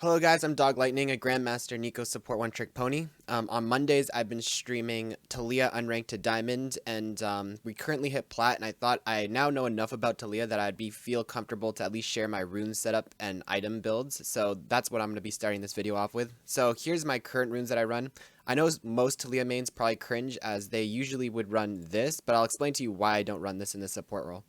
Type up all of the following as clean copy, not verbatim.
Hello guys, I'm Doglightning, a Grandmaster Nico support one-trick pony. On Mondays, I've been streaming Taliyah unranked to Diamond, and we currently hit Plat, and I thought I now know enough about Taliyah that feel comfortable to at least share my rune setup and item builds, so that's what I'm going to be starting this video off with. So here's my current runes that I run. I know most Taliyah mains probably cringe, as they usually would run this, but I'll explain to you why I don't run this in the support role.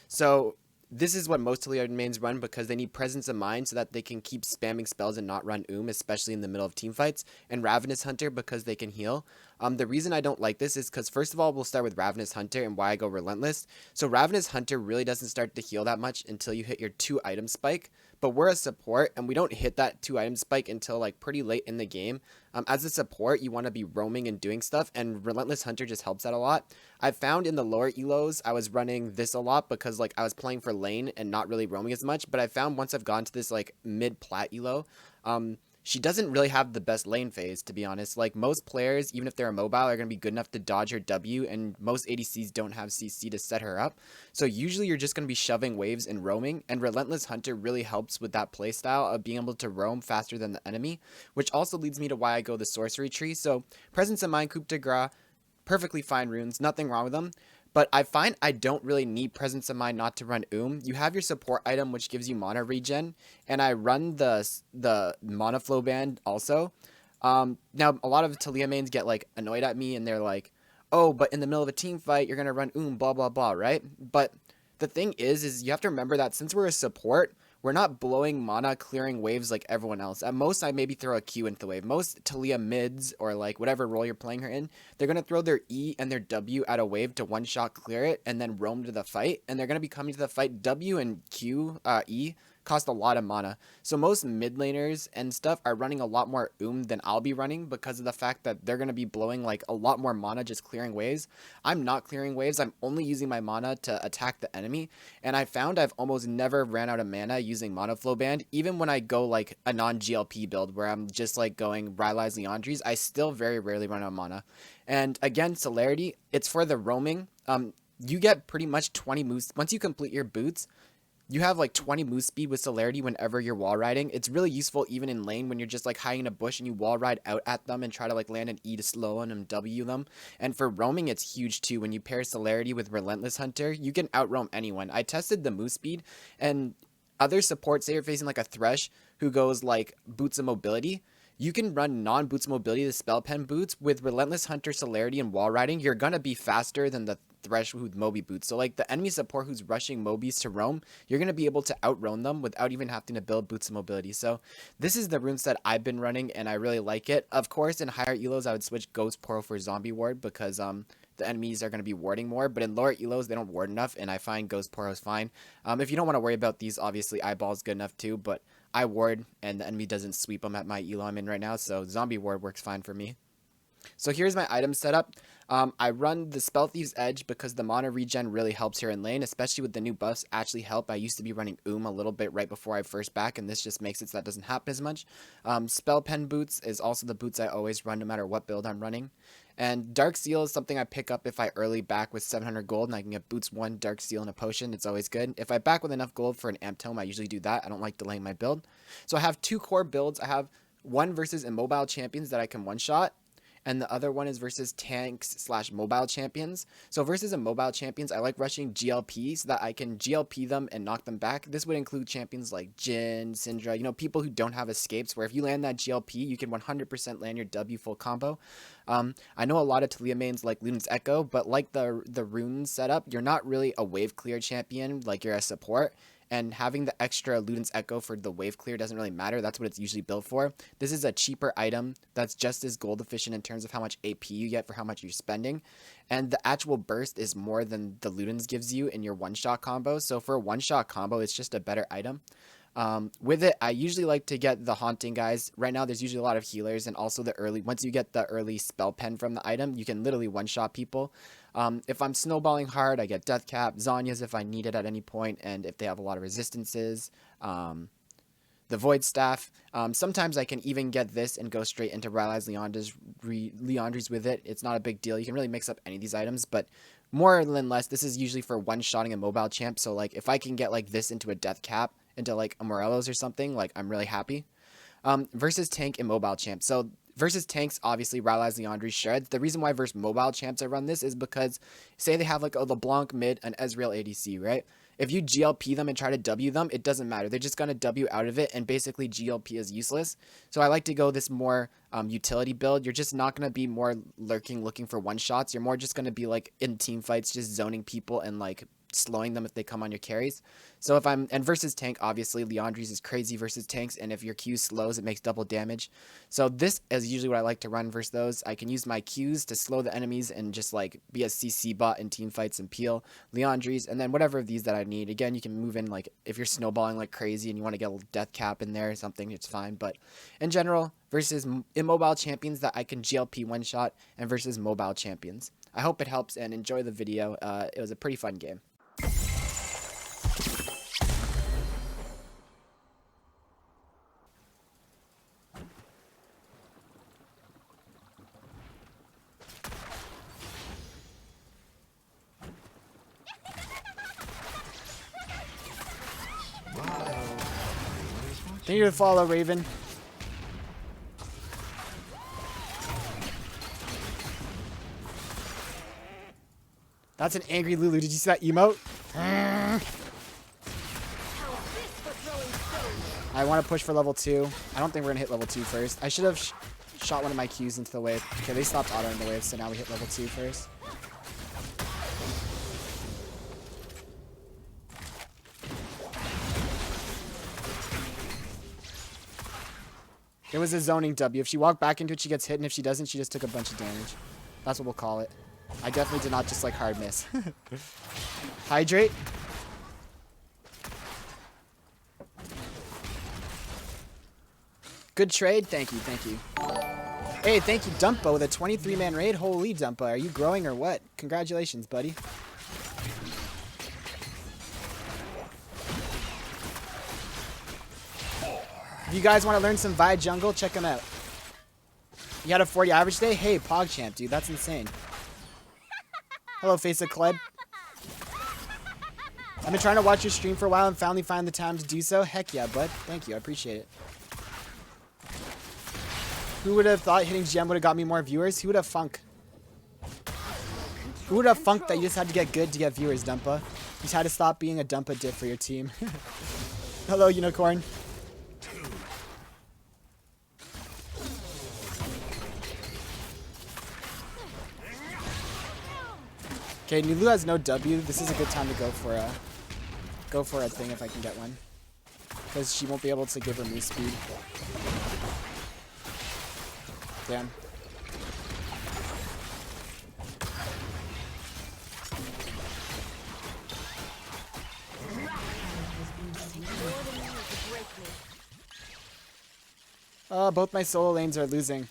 So this is what most Taliyah mains run because they need presence of mind so that they can keep spamming spells and not run especially in the middle of team fights. And Ravenous Hunter because they can heal. The reason I don't like this is because first of all, we'll start with Ravenous Hunter and why I go Relentless. So Ravenous Hunter really doesn't start to heal that much until you hit your 2-item spike. But we're a support and we don't hit that 2-item spike until like pretty late in the game. As a support, you want to be roaming and doing stuff, and Relentless Hunter just helps that a lot. I found in the lower elos, I was running this a lot because like I was playing for lane and not really roaming as much, but I found once I've gone to this like mid-plat elo, she doesn't really have the best lane phase, to be honest. Like most players, even if they're mobile, are going to be good enough to dodge her W, and most ADCs don't have CC to set her up. So usually you're just going to be shoving waves and roaming, and Relentless Hunter really helps with that playstyle of being able to roam faster than the enemy, which also leads me to why I go the sorcery tree. So Presence of Mind, Coup de Grace, perfectly fine runes, nothing wrong with them. But I find I don't really need Presence of Mind not to run You have your support item, which gives you mana regen, and I run the mana flow band also. Now, a lot of Taliyah mains get like annoyed at me, and they're like, oh, but in the middle of a team fight, you're going to run blah, blah, blah, right? But the thing is you have to remember that since we're a support, we're not blowing mana clearing waves like everyone else. At most, I maybe throw a Q into the wave. Most Taliyah mids or like whatever role you're playing her in, they're going to throw their E and their W at a wave to one-shot clear it and then roam to the fight. And they're going to be coming to the fight. W and Q, E cost a lot of mana. So most mid laners and stuff are running a lot more than I'll be running because of the fact that they're going to be blowing like a lot more mana just clearing waves. I'm not clearing waves. I'm only using my mana to attack the enemy. And I found I've almost never ran out of mana using Mana Flow Band. Even when I go like a non-GLP build where I'm just like going Rylais Leandries, I still very rarely run out of mana. And again, celerity, it's for the roaming. You get pretty much 20 moves. Once you complete your boots, you have like 20 move speed with celerity whenever you're wall riding. It's really useful even in lane when you're just like hiding in a bush and you wall ride out at them and try to like land an E to slow and W them. And for roaming, it's huge too. When you pair celerity with Relentless Hunter, you can outroam anyone. I tested the move speed, and other supports, say you're facing like a Thresh who goes like boots of mobility, you can run non-boots mobility, the spell pen boots, with Relentless Hunter, celerity, and wall riding. You're gonna be faster than the Thresh with Moby boots. So like the enemy support who's rushing Mobies to roam, you're gonna be able to outroam them without even having to build boots of mobility. So this is the rune set I've been running, and I really like it. Of course, in higher elos, I would switch Ghost Poro for Zombie Ward because the enemies are going to be warding more, but in lower elos, they don't ward enough, and I find Ghost Poro is fine. If you don't want to worry about these, obviously, Eyeball is good enough too, but I ward, and the enemy doesn't sweep them at my elo I'm in right now, so Zombie Ward works fine for me. So here's my item setup. I run the Spell Thief's Edge because the mana regen really helps here in lane, especially with the new buffs actually help. I used to be running a little bit right before I first back, and this just makes it so that doesn't happen as much. Spell Pen Boots is also the boots I always run no matter what build I'm running. And Dark Seal is something I pick up if I early back with 700 gold and I can get Boots 1, Dark Seal, and a potion. It's always good. If I back with enough gold for an Amp Tome, I usually do that. I don't like delaying my build. So I have 2 core builds. I have one versus immobile champions that I can one-shot, and the other one is versus tanks / mobile champions. So versus immobile champions, I like rushing GLP so that I can GLP them and knock them back. This would include champions like Jhin, Syndra, you know, people who don't have escapes, where if you land that GLP, you can 100% land your W full combo. I know a lot of Taliyah mains like Luden's Echo, but like the rune setup, you're not really a wave clear champion, like you're a support. And having the extra Luden's Echo for the wave clear doesn't really matter. That's what it's usually built for. This is a cheaper item that's just as gold efficient in terms of how much AP you get for how much you're spending. And the actual burst is more than the Luden's gives you in your one-shot combo. So for a one-shot combo, it's just a better item. With it, I usually like to get the Haunting guys. Right now, there's usually a lot of healers, and also once you get the early spell pen from the item, you can literally one-shot people. If I'm snowballing hard, I get Death Cap, Zhonya's if I need it at any point, and if they have a lot of resistances, the Void Staff. Sometimes I can even get this and go straight into Rylais Leandries with it. It's not a big deal. You can really mix up any of these items, but more than less, this is usually for one-shotting a mobile champ. So like if I can get like this into a Death Cap, into like a Morelos or something, like I'm really happy. Versus tank and mobile champ. So versus tanks, obviously Rylais, Leandri, shreds. The reason why versus mobile champs I run this is because say they have like a LeBlanc mid, an Ezreal ADC, right? If you GLP them and try to W them, it doesn't matter. They're just going to W out of it, and basically GLP is useless. So I like to go this more utility build. You're just not going to be more lurking, looking for one-shots. You're more just going to be like in team fights, just zoning people and like slowing them if they come on your carries. So if I'm, and versus tank, obviously Leandri's is crazy versus tanks, and if your Q slows, it makes double damage. So this is usually what I like to run versus those. I can use my Qs to slow the enemies and just like be a CC bot in team fights and peel Leandri's, and then whatever of these that I need. Again, you can move in like if you're snowballing like crazy and you want to get a death cap in there or something, it's fine. But in general, versus immobile champions that I can GLP one shot, and versus mobile champions. I hope it helps and enjoy the video. It was a pretty fun game. Thank you to follow, Raven. That's an angry Lulu. Did you see that emote? I want to push for level 2. I don't think we're going to hit level 2 first. I should have shot one of my Qs into the wave. Okay, they stopped autoing the wave, so now we hit level 2 first. It was a zoning W. If she walked back into it, she gets hit, and if she doesn't, she just took a bunch of damage. That's what we'll call it. I definitely did not just like hard miss. Hydrate. Good trade. Thank you. Thank you. Hey, thank you, Dumpo, with a 23-man raid. Holy Dumpo. Are you growing or what? Congratulations, buddy. If you guys want to learn some Vi jungle, check them out. You had a 40 average day? Hey, PogChamp, dude. That's insane. Hello, Face of Kled. I've been trying to watch your stream for a while and finally find the time to do so. Heck yeah, bud. Thank you. I appreciate it. Who would have thought hitting GM would have got me more viewers? Who would have funk? Who would have funked that you just had to get good to get viewers, Dumpa? You just had to stop being a Dumpa dip for your team. Hello, Unicorn. Okay, Nulu has no W. This is a good time to go for a thing if I can get one, because she won't be able to give her move speed. Damn. Both my solo lanes are losing.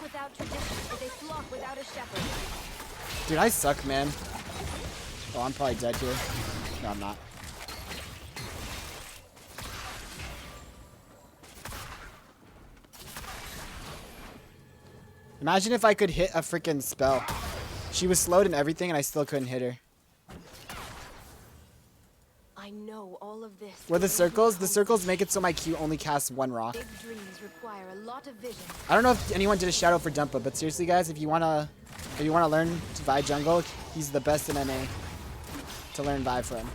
Without tradition, is a flock without a shepherd. Dude, I suck, man. Oh, I'm probably dead here. No, I'm not. Imagine if I could hit a freaking spell. She was slowed and everything, and I still couldn't hit her. I know all of this. Where the circles? The circles make it so my Q only casts one rock. Big dreams require a lot of vision. I don't know if anyone did a shadow for Dumpa, but seriously, guys, if you wanna learn to Vi jungle, he's the best in NA to learn Vi from.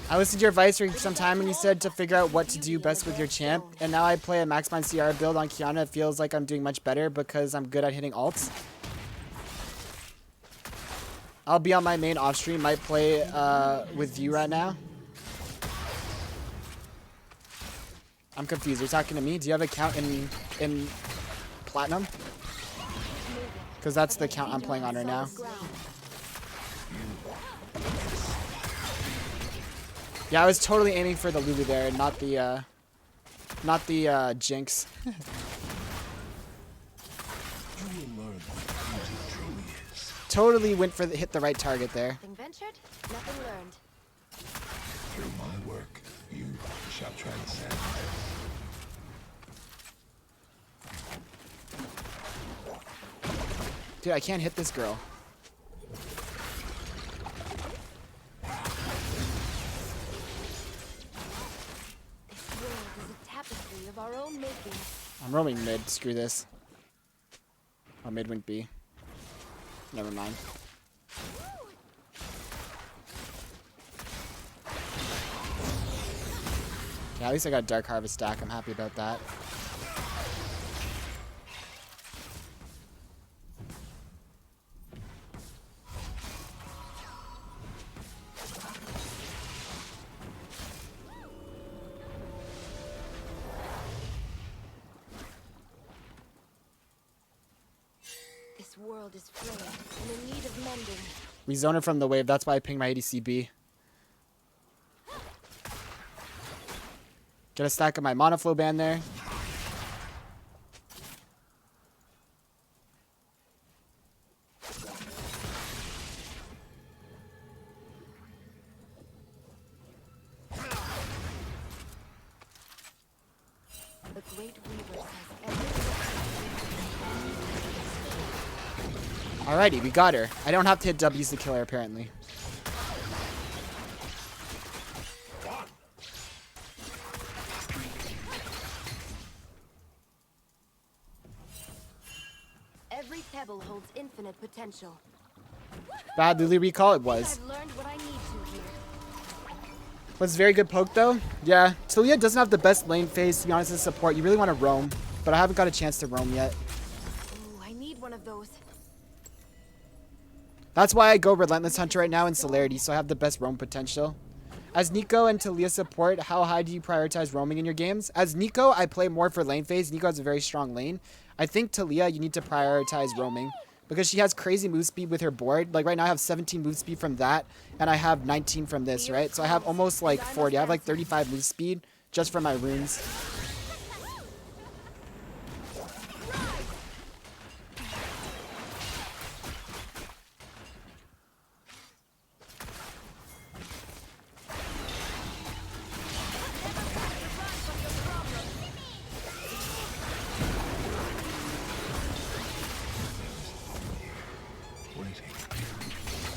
I listened to your advice for some time when you said to figure out what to do best with your champ, and now I play a Maxbind CR build on Kiana. It feels like I'm doing much better because I'm good at hitting ults. I'll be on my main off stream, might play with you right now. I'm confused. You're talking to me? Do you have a count in Platinum? Because that's the count I'm playing on right now. Yeah, I was totally aiming for the Lulu there, not the not the Jinx. You will learn what beauty truly is. Totally went for hit the right target there. Nothing ventured, nothing learned. Through my work, you shall transcend. Dude, I can't hit this girl. This world is a tapestry of our own making. I'm roaming mid. Screw this. Oh, mid went B. Never mind. Yeah, at least I got Dark Harvest stack. I'm happy about that. This world is frail and in need of mending. We zone her from the wave. That's why I ping my ADC B. Get a stack of my monoflow band there. The Great Weaver says everything. Alrighty, we got her. I don't have to hit W's to kill her, apparently. Every pebble holds infinite potential. Bad Lily recall it was. I've learned what I need to here. Was very good poke though. Yeah, Taliyah doesn't have the best lane phase, to be honest, as support. You really want to roam, but I haven't got a chance to roam yet. Ooh, I need one of those. That's why I go Relentless Hunter right now in Celerity, so I have the best roam potential. As Nico and Taliyah support, how high do you prioritize roaming in your games? As Nico, I play more for lane phase. Nico has a very strong lane. I think Taliyah, you need to prioritize roaming because she has crazy move speed with her board. Like right now I have 17 move speed from that, and I have 19 from this, right? So I have almost like 40. I have like 35 move speed just from my runes.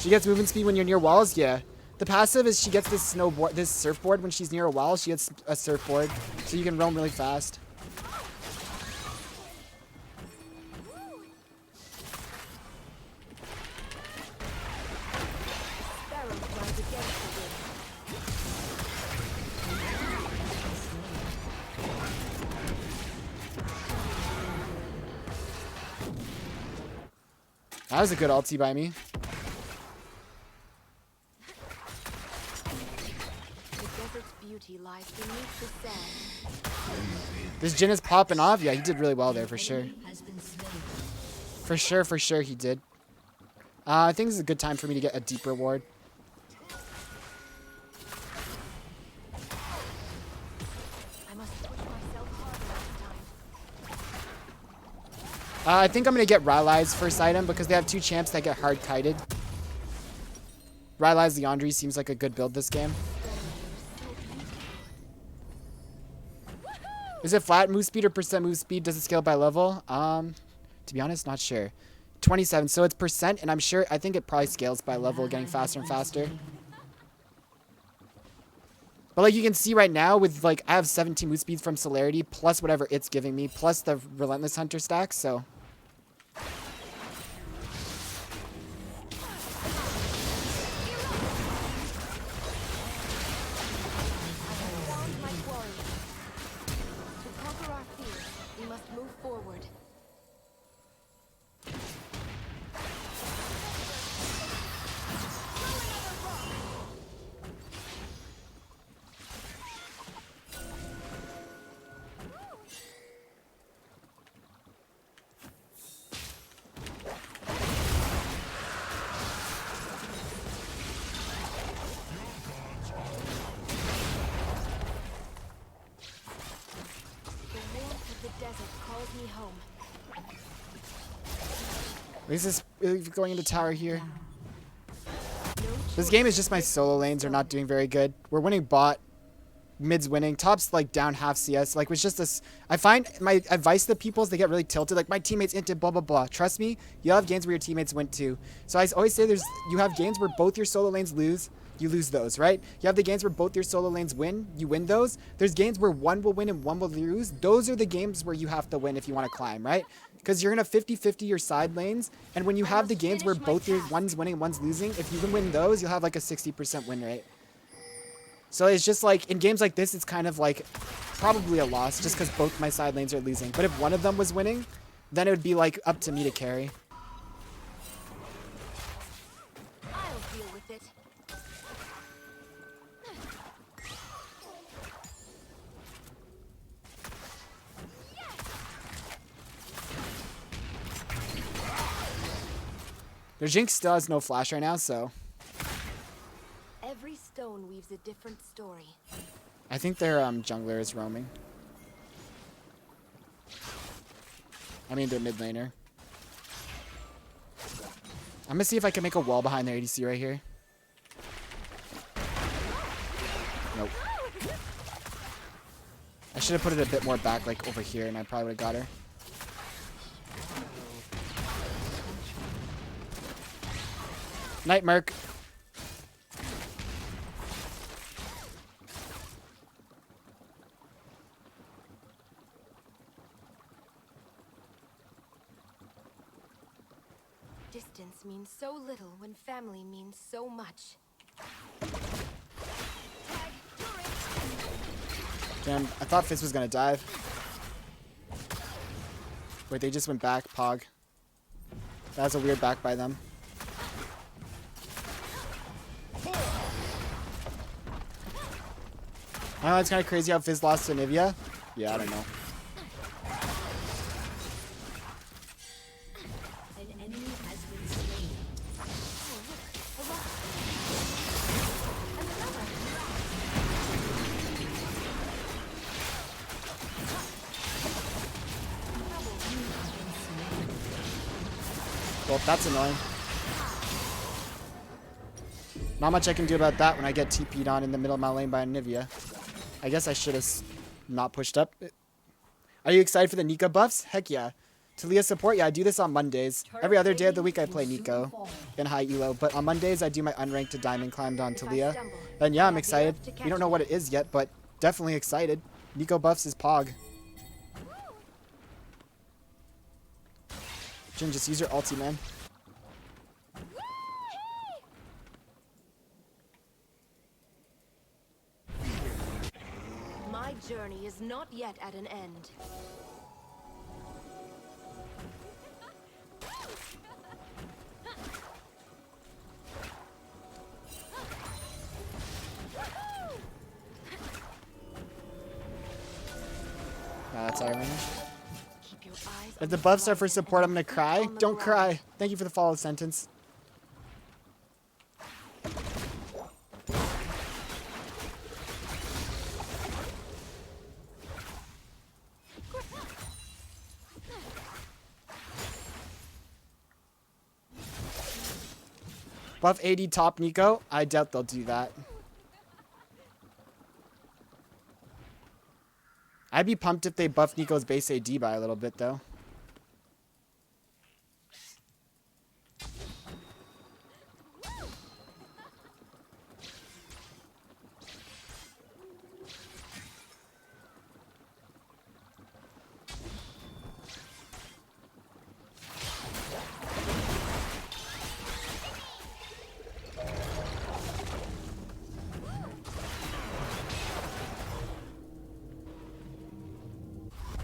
She gets movement speed when you're near walls? Yeah. The passive is she gets this snowboard, this surfboard when she's near a wall. She gets a surfboard, so you can roam really fast. Sparrow flies against the wind. That was a good ulti by me. The desert's beauty lies beneath the sand. This Jhin is popping off. Yeah, he did really well there for sure. For sure he did. I think this is a good time for me to get a deep reward. I must push myself harder this time. I think I'm going to get Rylais first item because they have two champs that get hard kited. Rylais Leandri seems like a good build this game. Is it flat move speed or percent move speed? Does it scale by level? To be honest, not sure. 27, so it's percent, and I think it probably scales by level, getting faster and faster. But like you can see right now with like, I have 17 move speed from Celerity, plus whatever it's giving me, plus the Relentless Hunter stack, so. Found my quarry. To conquer our fears, we must move forward. desert calls me home. At least it's going into tower here. No This game is just my solo lanes are not doing very good. We're winning bot. Mid's winning. Top's like down half CS. Like, it's just this. I find my advice to people is they get really tilted. Like, my teammates into blah, blah, blah. Trust me, you'll have games where your teammates win too. So I always say you have games where both your solo lanes lose. You lose those, right? You have the games where both your solo lanes win. You win those. There's games where one will win and one will lose. Those are the games where you have to win if you want to climb, right? Because you're in a 50-50 your side lanes. And when you have the games where both your one's winning and one's losing, if you can win those, you'll have like a 60% win rate. So it's just like, in games like this, it's kind of like probably a loss just because both my side lanes are losing. But if one of them was winning, then it would be like up to me to carry. I'll deal with it. Their Jinx still has no flash right now, so Every stone weaves a different story. I think their jungler is roaming. I mean, their mid laner. I'm gonna see if I can make a wall behind their ADC right here. Nope. I should have put it a bit more back, like over here, and I probably would have got her. Night Merc. Distance means so little when family means so much. Damn, I thought Fizz was gonna dive. Wait, they just went back, Pog. That was a weird back by them. I know, it's kind of crazy how Fizz lost to Nivea. Yeah, I don't know. Well, that's annoying. Not much I can do about that when I get TP'd on in the middle of my lane by Nivea. I guess I should have not pushed up. Are you excited for the Nico buffs? Heck yeah. Taliyah support? Yeah, I do this on Mondays. Every other day of the week I play Nico in high elo, but on Mondays I do my unranked to diamond climb on Taliyah. And yeah, I'm excited. We don't know what it is yet, but definitely excited. Nico buffs is Pog. Jin, just use your ulti, man. My journey is not yet at an end. That's irony. Keep your eyes If the buffs are for support, I'm gonna cry. Don't cry. Thank you for the follow sentence. Buff AD top Nico? I doubt they'll do that. I'd be pumped if they buff Nico's base AD by a little bit, though.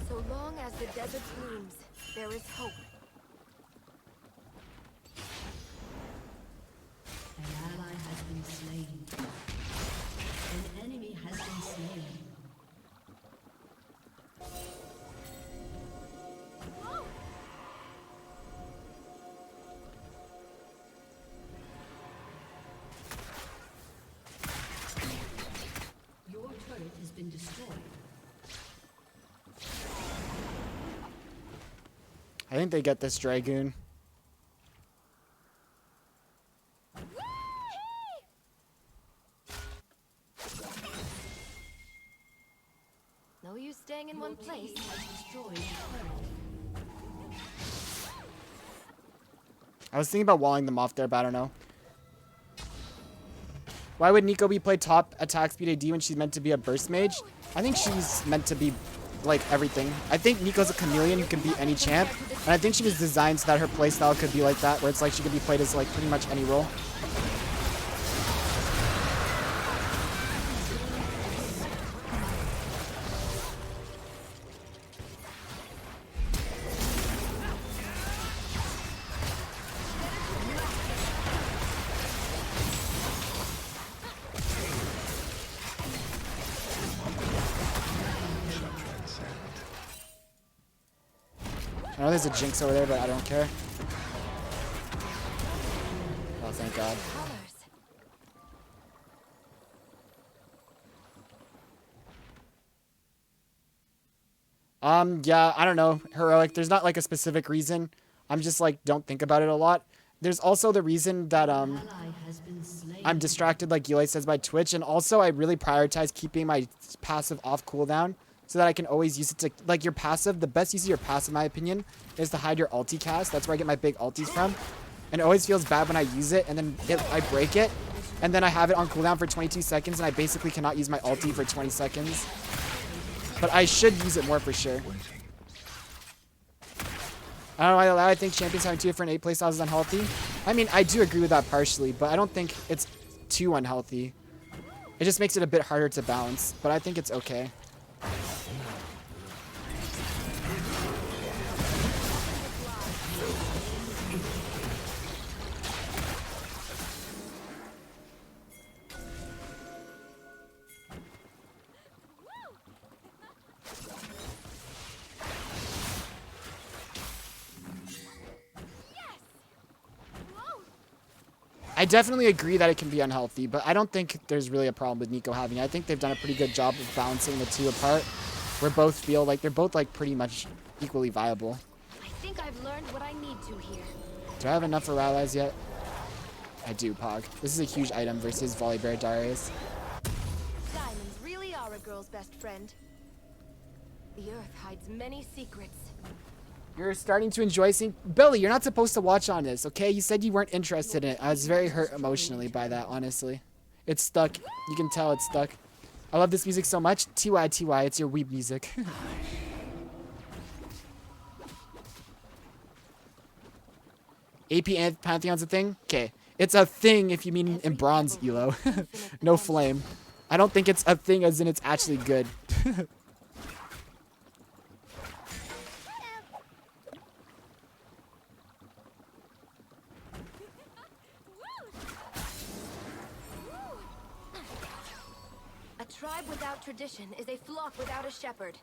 So long as the desert blooms, there is hope. An ally has been slain. An enemy has been slain. Your turret has been destroyed. I think they get this Dragoon. No use staying in one place. Destroyed turret. I was thinking about walling them off there, but I don't know. Why would Nico be played top attack speed AD when she's meant to be a burst mage? I think she's meant to be like everything. I think Nico's a chameleon who can beat any champ, and I think she was designed so that her playstyle could be like that, where it's like she could be played as like pretty much any role. I know there's a Jinx over there, but I don't care. Oh, thank God. Yeah, I don't know. Heroic. There's not like a specific reason. I'm just like, don't think about it a lot. There's also the reason that, Ally has been slain. I'm distracted, like Rylais says, by Twitch, and also I really prioritize keeping my passive off cooldown so that I can always use it to, like, your passive, the best use of your passive, in my opinion, is to hide your ulti cast. That's where I get my big ultis from, and it always feels bad when I use it, and then I break it, and then I have it on cooldown for 22 seconds, and I basically cannot use my ulti for 20 seconds. But I should use it more for sure. I don't know why I think champions having 2 different 8 playstyles is unhealthy. I mean, I do agree with that partially, but I don't think it's too unhealthy. It just makes it a bit harder to balance, but I think it's okay. I definitely agree that it can be unhealthy, but I don't think there's really a problem with Nico having it. I think they've done a pretty good job of balancing the two apart, where both feel like they're both like pretty much equally viable. I think I've learned what I need to here. Do I have enough for Rylais yet? I do, Pog. This is a huge item versus Volibear Darius. Diamonds really are a girl's best friend. The earth hides many secrets. You're starting to enjoy seeing... Billy, you're not supposed to watch on this, okay? You said you weren't interested in it. I was very hurt emotionally by that, honestly. It's stuck. You can tell it's stuck. I love this music so much. TY, TY, it's your weeb music. AP and Pantheon's a thing? Okay. It's a thing if you mean in bronze, Elo. No flame. I don't think it's a thing as in it's actually good. A tribe without tradition is a flock without a shepherd.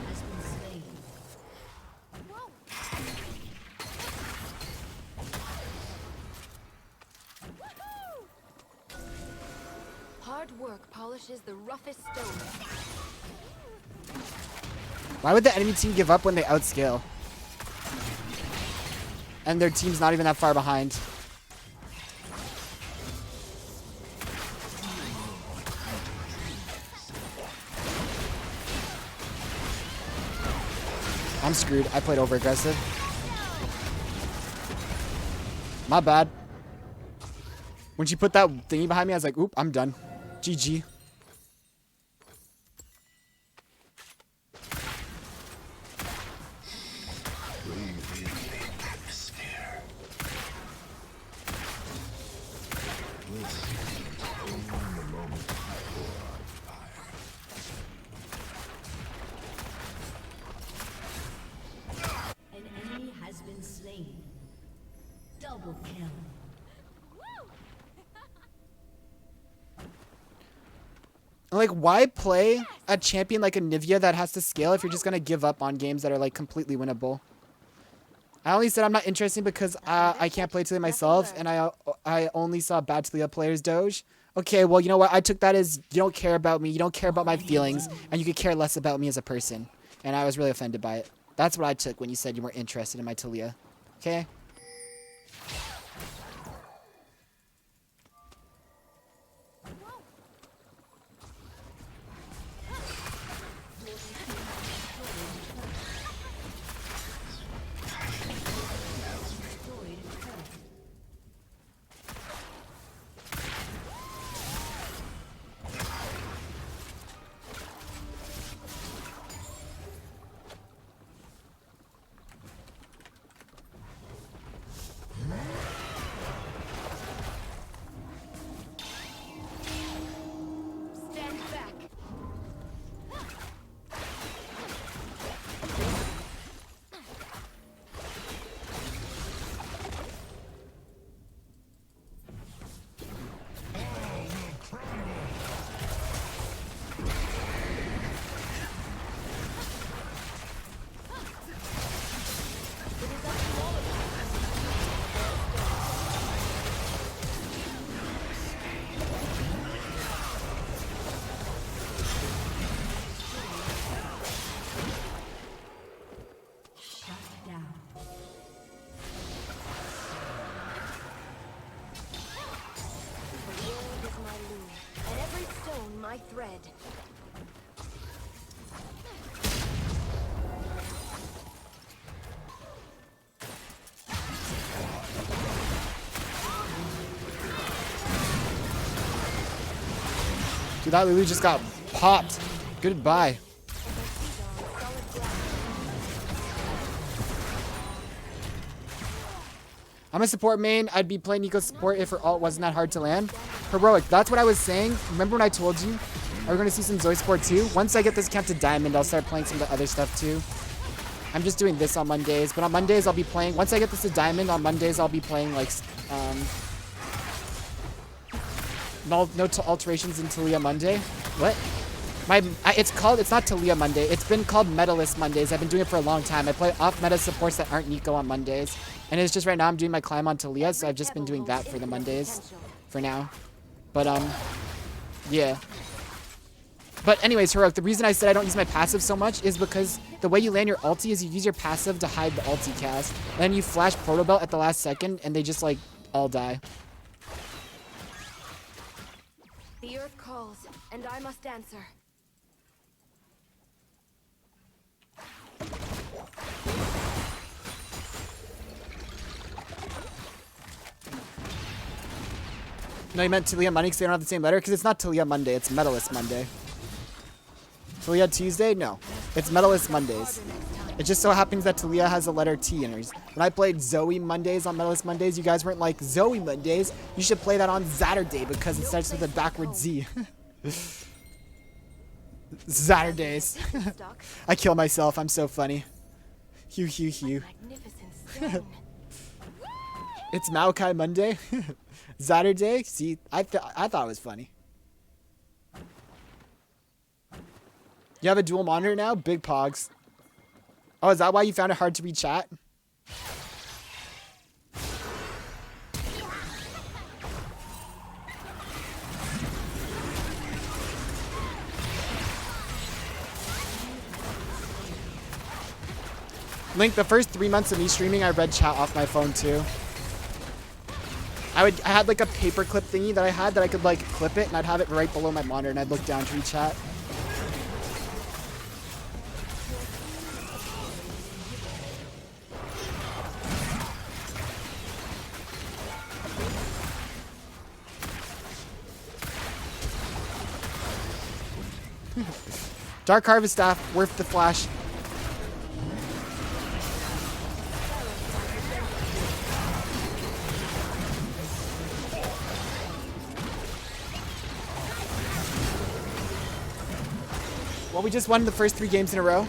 Has been slain. Hard work polishes the roughest stone. Why would the enemy team give up when they outscale? And their team's not even that far behind. I'm screwed. I played over aggressive. My bad. When she put that thingy behind me, I was like, oop, I'm done. GG. An enemy has been slain. Double kill. And like, why play a champion like a Nivea that has to scale if you're just gonna give up on games that are like completely winnable? I only said I'm not interested because I can't play Taliyah myself, and I only saw bad Taliyah players doge. Okay, well, you know what? I took that as you don't care about me, you don't care about my feelings, and you could care less about me as a person. And I was really offended by it. That's what I took when you said you weren't interested in my Taliyah. Okay? Stand back. Down. The world is my loom, and every stone my thread. Dude, that Lulu just got popped. Goodbye. I'm a support main. I'd be playing Nico support if her ult wasn't that hard to land. Heroic, that's what I was saying. Remember when I told you? Are we going to see some Zoe support too? Once I get this camp to Diamond, I'll start playing some of the other stuff too. I'm just doing this on Mondays, but on Mondays I'll be playing, once I get this to Diamond, on Mondays I'll be playing like, no alterations in Taliyah Monday. What? It's not Taliyah Monday. It's been called Medalist Mondays. I've been doing it for a long time. I play off-meta supports that aren't Nico on Mondays. And it's just right now I'm doing my climb on Taliyah, so I've just been doing that for the Mondays for now. But, yeah. But anyways, Heroic, the reason I said I don't use my passive so much is because the way you land your ulti is you use your passive to hide the ulti cast. And then you flash Proto Belt at the last second, and they just, like, all die. The earth calls, and I must answer. No, you meant Taliyah Monday because they don't have the same letter? Because it's not Taliyah Monday, it's Medalist Monday. Taliyah Tuesday? No. It's Medalist Mondays. It just so happens that Taliyah has the letter T in hers. When I played Zoe Mondays on Medalist Mondays, you guys weren't like, Zoe Mondays? You should play that on Saturday because it starts with a backward Z. Saturdays. I kill myself, I'm so funny. Hugh, hugh, hugh. Magnificent It's Maokai Monday? Saturday? See, I thought it was funny. You have a dual monitor now? Big pogs. Oh, is that why you found it hard to read chat? Link, the first 3 months of me streaming, I read chat off my phone too. I had like a paperclip thingy that I had that I could like clip it and I'd have it right below my monitor and I'd look down to read chat. Dark Harvest Staff, worth the flash. Well, we just won the first 3 games in a row.